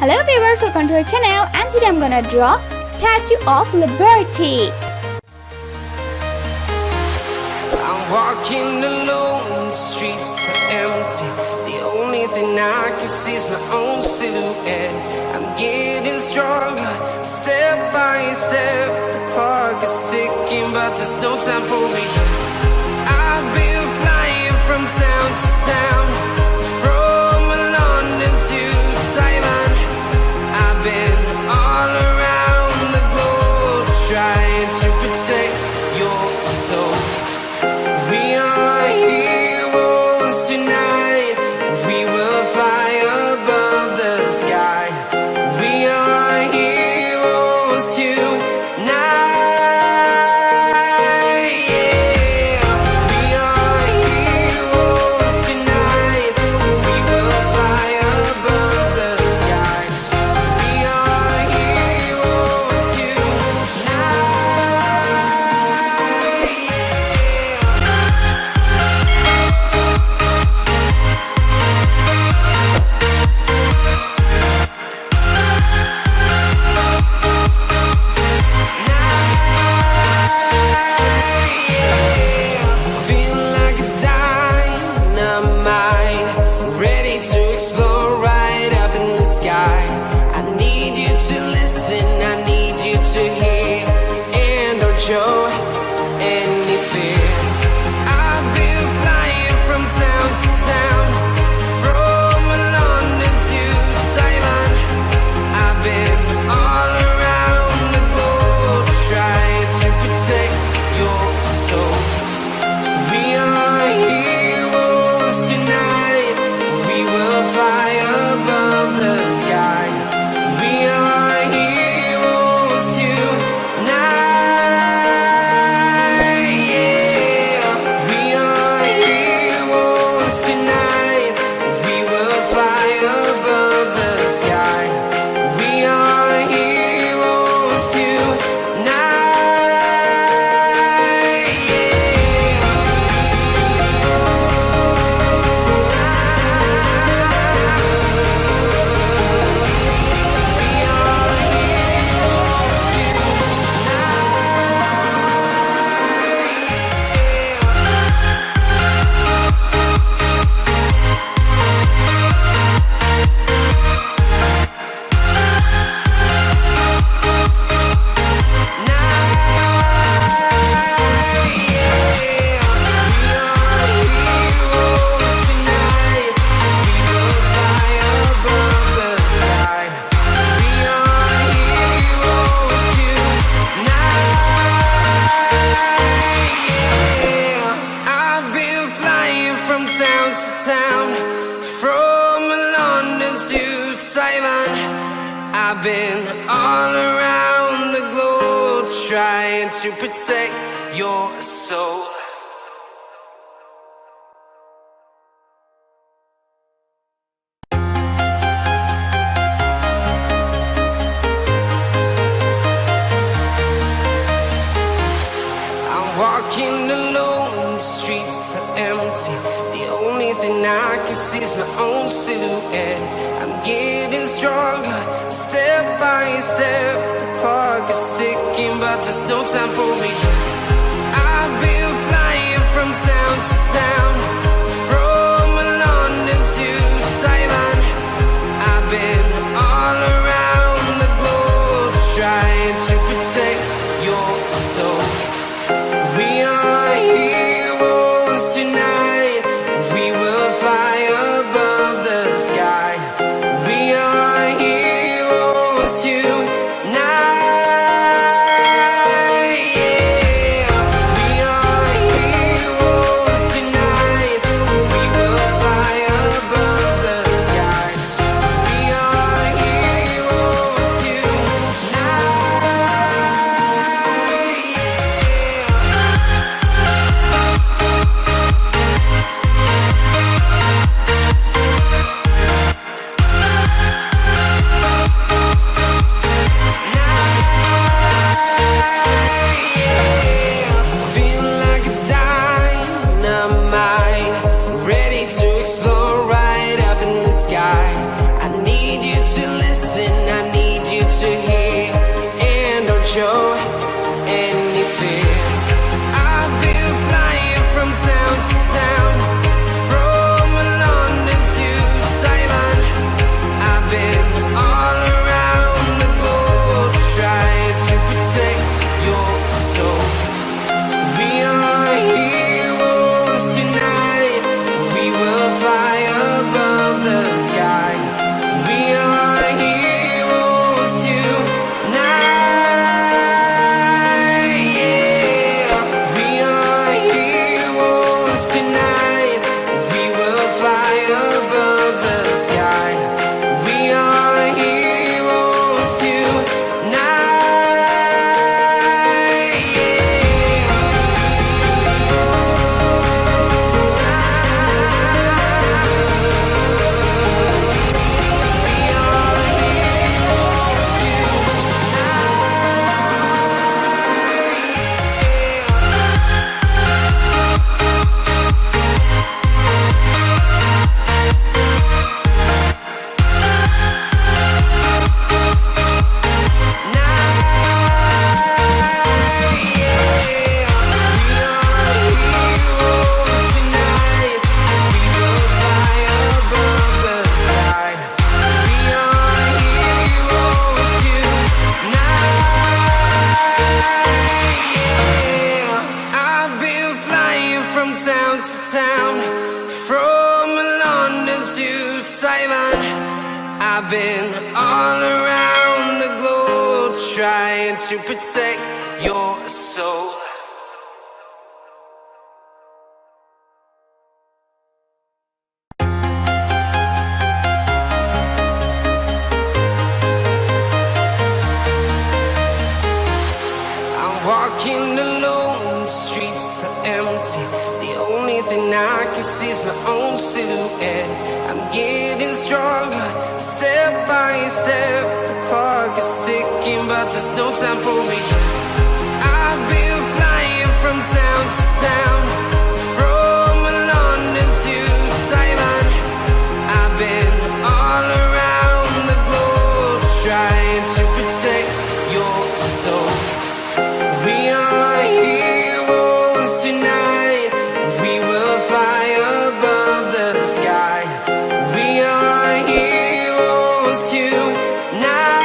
Hello viewers, welcome to our channel, and today I'm gonna draw Statue of Liberty. I'm walking alone, the streets are empty. The only thing I can see is my own silhouette. I'm getting stronger, step by step. The clock is ticking, but there's no time for regrets. I've been flying from town to town, from London to Taiwan. I've been all around the globe, trying to protect your soul. We are heroes tonight. We will fly above the sky. We are heroes tonight. Yeah. We are heroes tonight. We will fly above the sky. We are heroes tonight. Feel like a dynamite, ready to explode right up in the sky. I need you to listen, I need you to hear, and don't show any fear. I've been flying from town to town, from London to Taiwan. I've been all around the globe, trying to protect your soul. We are heroes tonight. We will fly above the sky. We are heroes tonight. Yeah. We are heroes tonight. We will fly above the sky. We are heroes tonight. Yeah. I've been flying from town to town, from London to Taiwan. I've been all around the globe, trying to protect your soul. I'm walking alone, the streets are empty. The only thing I can see is my own silhouette. I'm getting stronger, step by step. The clock is ticking, but there's no time for regrets. I've been flying from town to town, from London to Taiwan. I've been all around the globe, trying to protect your soul. We are heroes tonight. We will fly above the sky. We are heroes tonight. Yeah. We are heroes tonight. We will fly above the sky. We are listen, I need you to hear, and don't show any fear. I've been flying from town to town, from London to Taiwan. I've been all around the globe trying to protect your soul. We are heroes tonight. We will fly above the sky. We are heroes tonight. Yeah. We are heroes tonight. We will fly above the sky. We are heroes tonight. Yeah. Town to town, from London to Taiwan. I've been all around the globe trying to protect your soul. I'm walking alone, the streets are empty. The only thing I can see is my own silhouette. I'm getting stronger, step by step. The clock is ticking, but there's no time for me. I've been flying from town to town, from London to Taiwan. I've been all around the globe trying to protect your soul. We are heroes tonight. We will fly above the sky. We are heroes tonight.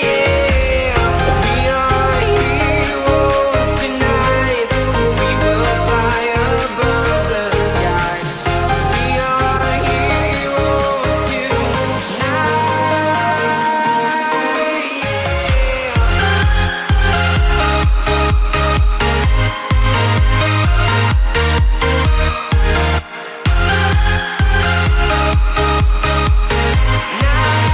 Yeah. We are heroes tonight. We will fly above the sky. We are heroes tonight. Yeah.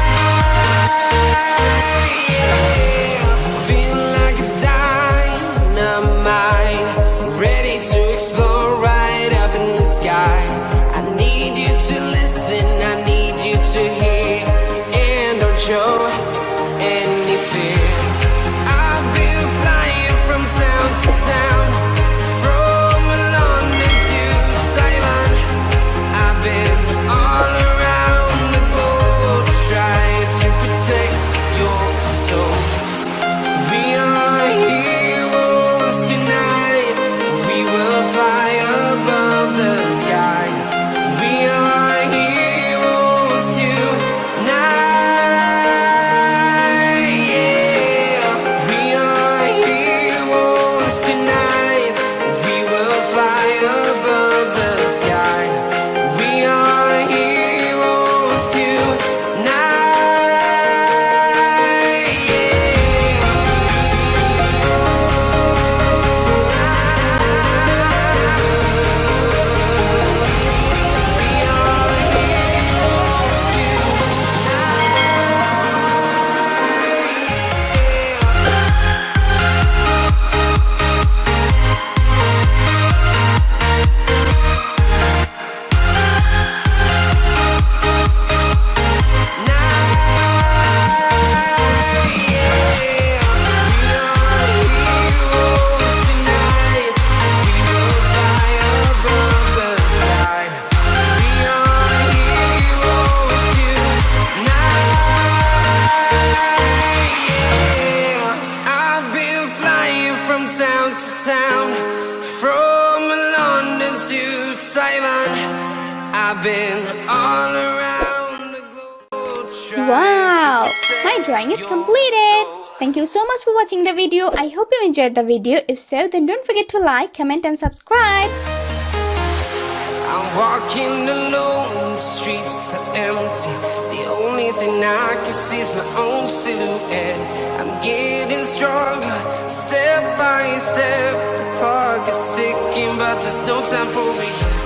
town, from London to Taiwan. I've been all around the globe. Wow, my drawing is completed. Thank you so much for watching the video. I hope you enjoyed the video. If so, then don't forget to like, comment and subscribe. I'm walking alone, the streets are empty. The only thing I can see is my own silhouette. I'm getting stronger, step by step. The clock is ticking, but there's no time for me.